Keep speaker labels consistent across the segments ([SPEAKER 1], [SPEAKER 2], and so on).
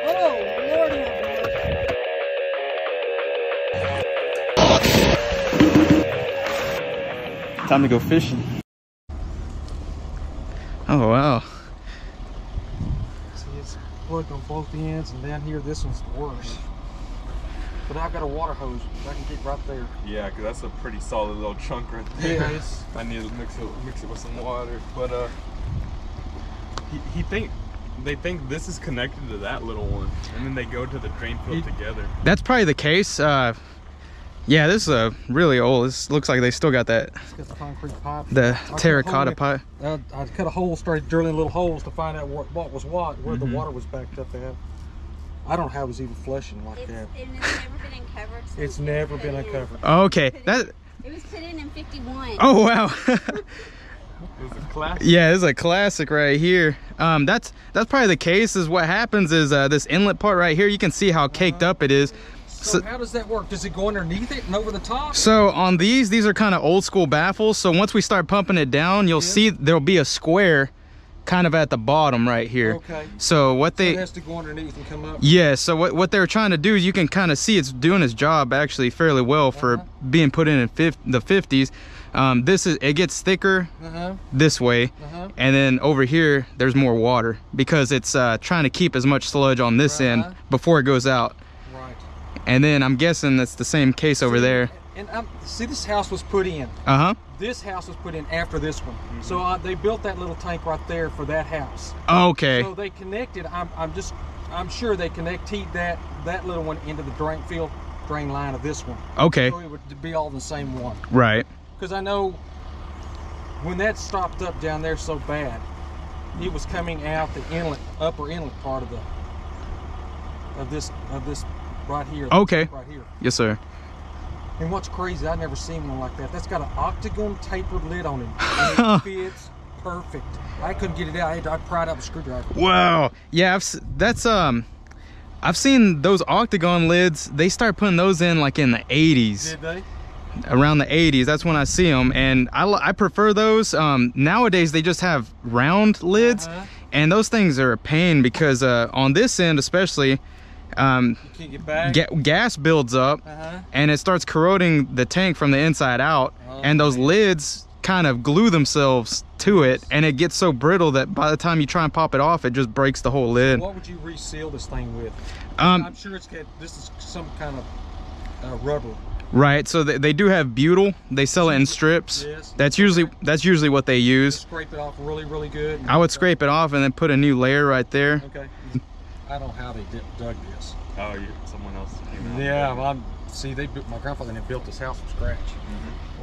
[SPEAKER 1] Oh, Lordy have mercy.
[SPEAKER 2] Time to go fishing. Oh wow.
[SPEAKER 1] See, it's plugged on both ends, and down here, this one's the worst. But I've got a water hose. I can get right there.
[SPEAKER 3] Yeah, because that's a pretty solid little chunk right there.
[SPEAKER 1] Yeah, it's...
[SPEAKER 3] I need to mix it with some water. But they think this is connected to that little one, and then they go to the drain field together.
[SPEAKER 2] That's probably the case. Yeah, this is really old. This looks like they still got that.
[SPEAKER 1] It's got the concrete pipe.
[SPEAKER 2] The terracotta pipe.
[SPEAKER 1] I cut a hole, started drilling little holes to find out what was what, where the water was backed up at. I don't know how it was even flushing like that.
[SPEAKER 4] And it's never been uncovered.
[SPEAKER 1] It's never been uncovered.
[SPEAKER 2] Okay, that.
[SPEAKER 4] It was put in 51.
[SPEAKER 2] Oh wow.
[SPEAKER 3] It was a classic.
[SPEAKER 2] Yeah, this is a classic right here. That's probably the case. Is what happens is this inlet part right here. You can see how caked up it is.
[SPEAKER 1] So how does that work? Does it go underneath it and over the top?
[SPEAKER 2] So on these are kind of old school baffles. So once we start pumping it down, you'll see there'll be a square kind of at the bottom right here.
[SPEAKER 1] Okay.
[SPEAKER 2] So what they...
[SPEAKER 1] So it has to go underneath and come up?
[SPEAKER 2] Yeah, so what they're trying to do is you can kind of see it's doing its job actually fairly well for being put in the 50s. It gets thicker this way, and then over here there's more water because it's trying to keep as much sludge on this end before it goes out.
[SPEAKER 1] Right.
[SPEAKER 2] And then I'm guessing that's the same case over there.
[SPEAKER 1] And see, this house was put in. This house was put in after this one. So they built that little tank right there for that house.
[SPEAKER 2] Okay.
[SPEAKER 1] So they connected. I'm sure they connected that little one into the drain line of this one.
[SPEAKER 2] Okay.
[SPEAKER 1] So it would be all the same one.
[SPEAKER 2] Right.
[SPEAKER 1] Because I know when that stopped up down there so bad, it was coming out the inlet, upper inlet part of this right here.
[SPEAKER 2] Okay.
[SPEAKER 1] Right here.
[SPEAKER 2] Yes, sir.
[SPEAKER 1] And what's crazy, I've never seen one like that. That's got an octagon tapered lid on it. And it fits perfect. I couldn't get it out. I pried up a screwdriver.
[SPEAKER 2] Wow. Yeah, I've seen those octagon lids. They start putting those in like in the 80s.
[SPEAKER 1] Did they?
[SPEAKER 2] Around the 80s, that's when I see them, and I prefer those. Nowadays they just have round lids, and those things are a pain because on this end especially,
[SPEAKER 1] you can't get back.
[SPEAKER 2] Gas builds up and it starts corroding the tank from the inside out, and those lids kind of glue themselves to it, and it gets so brittle that by the time you try and pop it off, it just breaks the whole lid.
[SPEAKER 1] What would you reseal this thing with? I'm sure this is some kind of rubber.
[SPEAKER 2] Right, so they do have butyl. They sell it in strips.
[SPEAKER 1] Yes.
[SPEAKER 2] That's usually what they use.
[SPEAKER 1] Just scrape it off really good.
[SPEAKER 2] I would scrape it off and then put a new layer right there.
[SPEAKER 1] Okay. I don't know how they dug this.
[SPEAKER 3] Oh, someone else came out.
[SPEAKER 1] Yeah, see, my grandfather had built this house from scratch,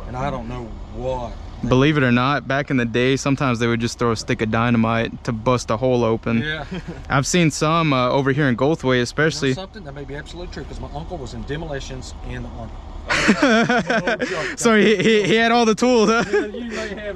[SPEAKER 1] and I don't know what.
[SPEAKER 2] Believe it or not, back in the day, sometimes they would just throw a stick of dynamite to bust a hole open.
[SPEAKER 1] Yeah.
[SPEAKER 2] I've seen some over here in Goldthwait, especially.
[SPEAKER 1] You know something that may be absolutely true, because my uncle was in demolitions in the Army.
[SPEAKER 2] So he had all the tools, huh?
[SPEAKER 1] Yeah,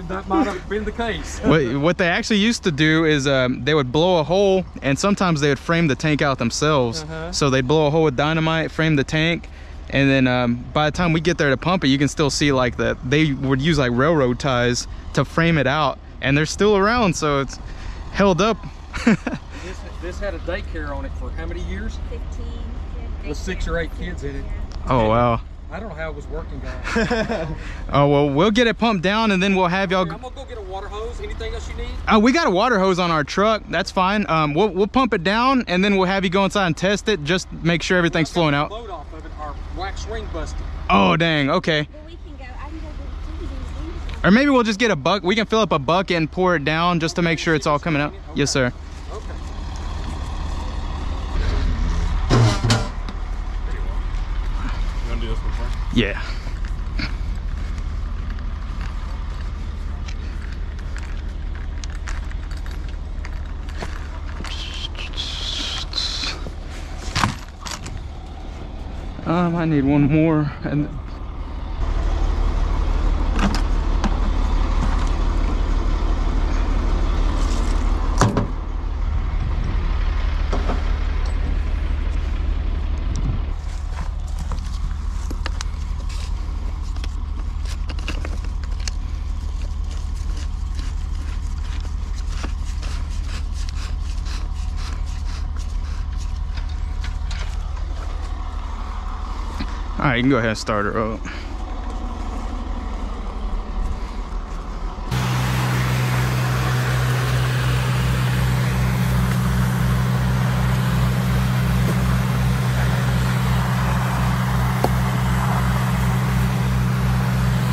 [SPEAKER 1] that might have been the case.
[SPEAKER 2] What they actually used to do is they would blow a hole, and sometimes they would frame the tank out themselves. So they'd blow a hole with dynamite, frame the tank, and then by the time we get there to pump it, you can still see like they would use like railroad ties to frame it out, and they're still around, so it's held up.
[SPEAKER 1] This had a daycare on it for how many years?
[SPEAKER 4] 15.
[SPEAKER 1] With 6 or 8 kids in it.
[SPEAKER 2] Oh wow.
[SPEAKER 1] I don't know how it was working, guys.
[SPEAKER 2] Oh well, we'll get it pumped down, and then we'll have y'all.
[SPEAKER 1] I'm gonna go get a water hose. Anything else you need?
[SPEAKER 2] We got a water hose on our truck. That's fine. We'll pump it down, and then we'll have you go inside and test it. Just make sure everything's flowing out.
[SPEAKER 1] Load off of it. Our wax ring busted.
[SPEAKER 2] Oh dang. Okay.
[SPEAKER 4] Well, we can go. I can go to the
[SPEAKER 2] Or maybe we'll just get a bucket. We can fill up a bucket and pour it down just to make sure it's all coming out.
[SPEAKER 1] Okay.
[SPEAKER 2] Yes, sir.
[SPEAKER 1] Okay.
[SPEAKER 3] You want to do this one first?
[SPEAKER 2] Yeah. I need one more, and All right, you can go ahead and start her up.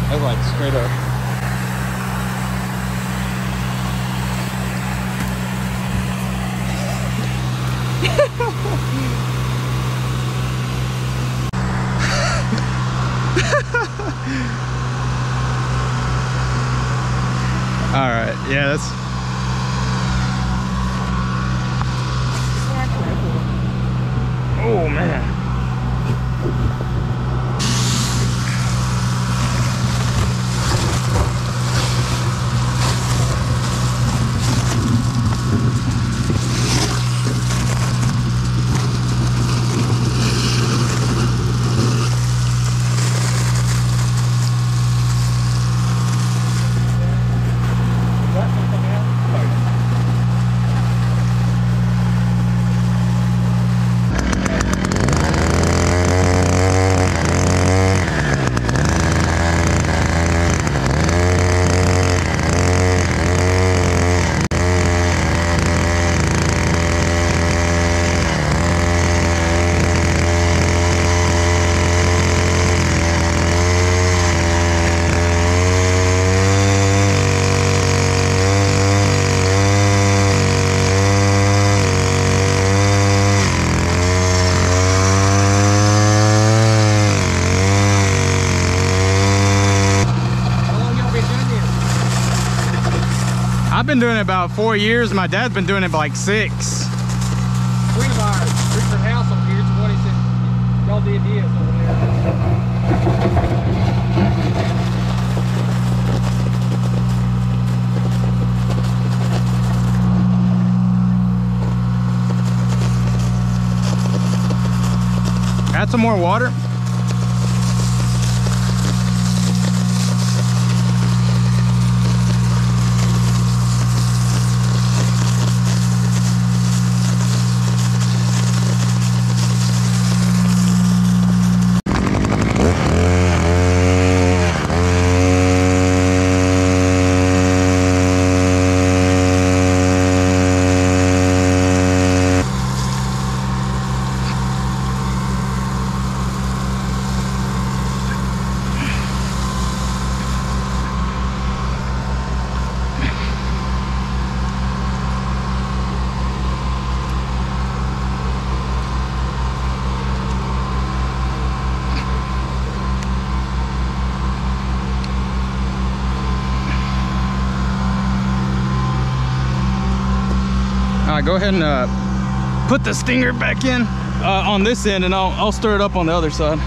[SPEAKER 1] That's like straight up.
[SPEAKER 2] All right, yeah, that's. Oh man. I've been doing it about 4 years. My dad's been doing it for like 6.
[SPEAKER 1] Friend of ours, Richard House over here, is what he said. Y'all did his over there.
[SPEAKER 2] Add some more water. All right, go ahead and put the stinger back in on this end, and I'll stir it up on the other side.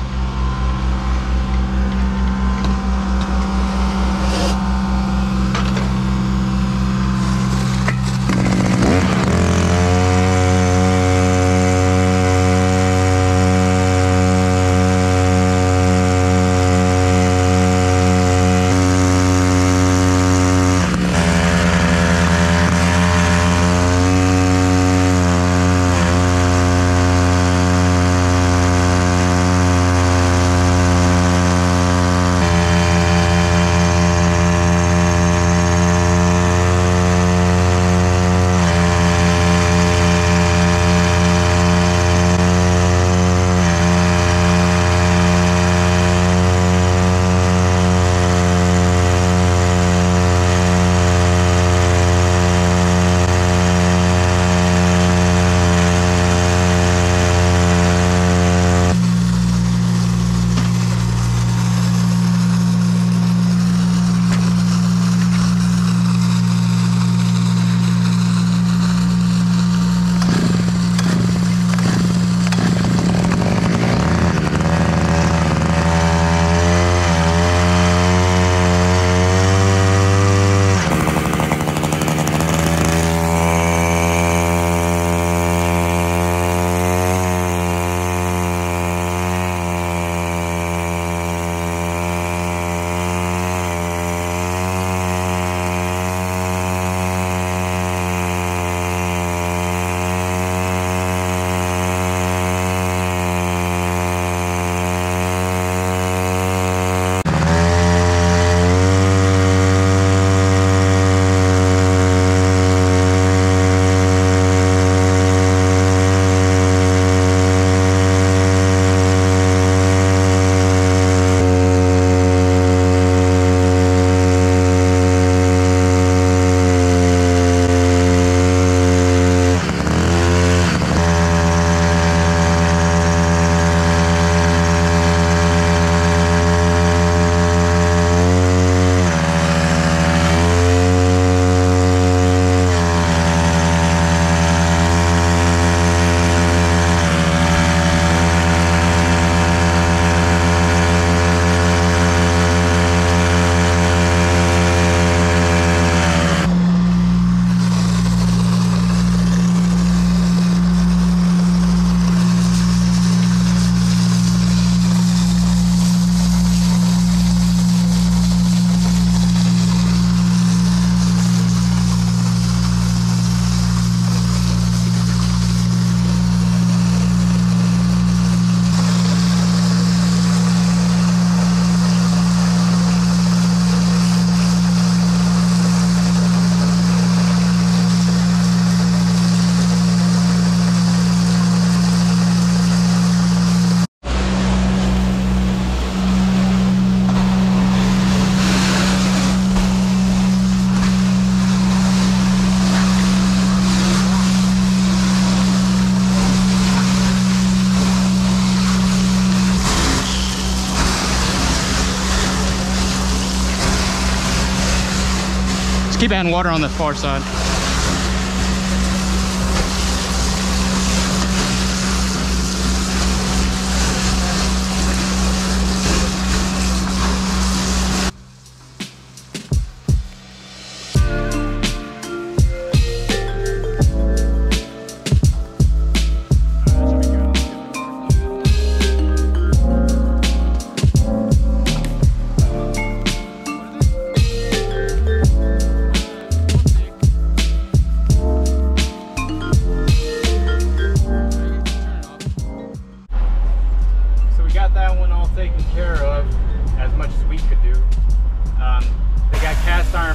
[SPEAKER 2] Keep adding water on the far side.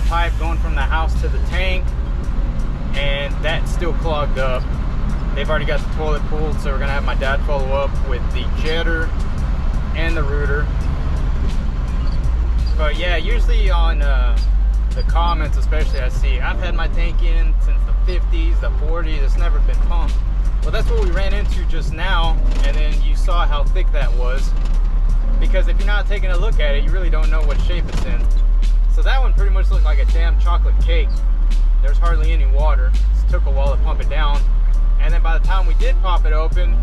[SPEAKER 2] Pipe going from the house to the tank, and that's still clogged up. They've already got the toilet pulled, so we're gonna have my dad follow up with the jetter and the rooter. But yeah, usually on the comments especially, I see I've had my tank in since the 50s, the 40s, it's never been pumped. Well, that's what we ran into just now, and then you saw how thick that was, because if you're not taking a look at it, you really don't know what shape it's in. So that one pretty much looked like a damn chocolate cake. There's hardly any water. It took a while to pump it down. And then by the time we did pop it open,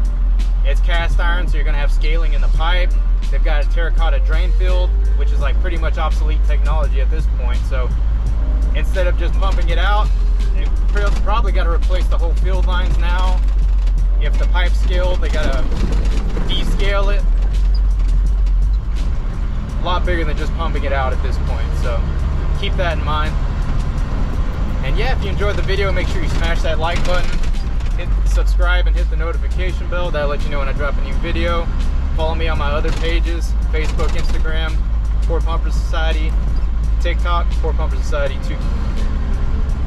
[SPEAKER 2] it's cast iron, so you're gonna have scaling in the pipe. They've got a terracotta drain field, which is like pretty much obsolete technology at this point. So instead of just pumping it out, they probably gotta replace the whole field lines now. If the pipe's scaled, they gotta descale it. A lot bigger than just pumping it out at this point, so keep that in mind. And yeah, if you enjoyed the video, make sure you smash that like button, hit subscribe, and hit the notification bell. That'll let you know when I drop a new video. Follow me on my other pages: Facebook, Instagram, Ford Pumper Society, TikTok, Ford Pumper Society 2.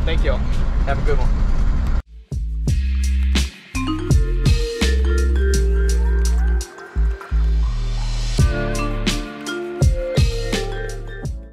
[SPEAKER 2] Thank y'all. Have a good one.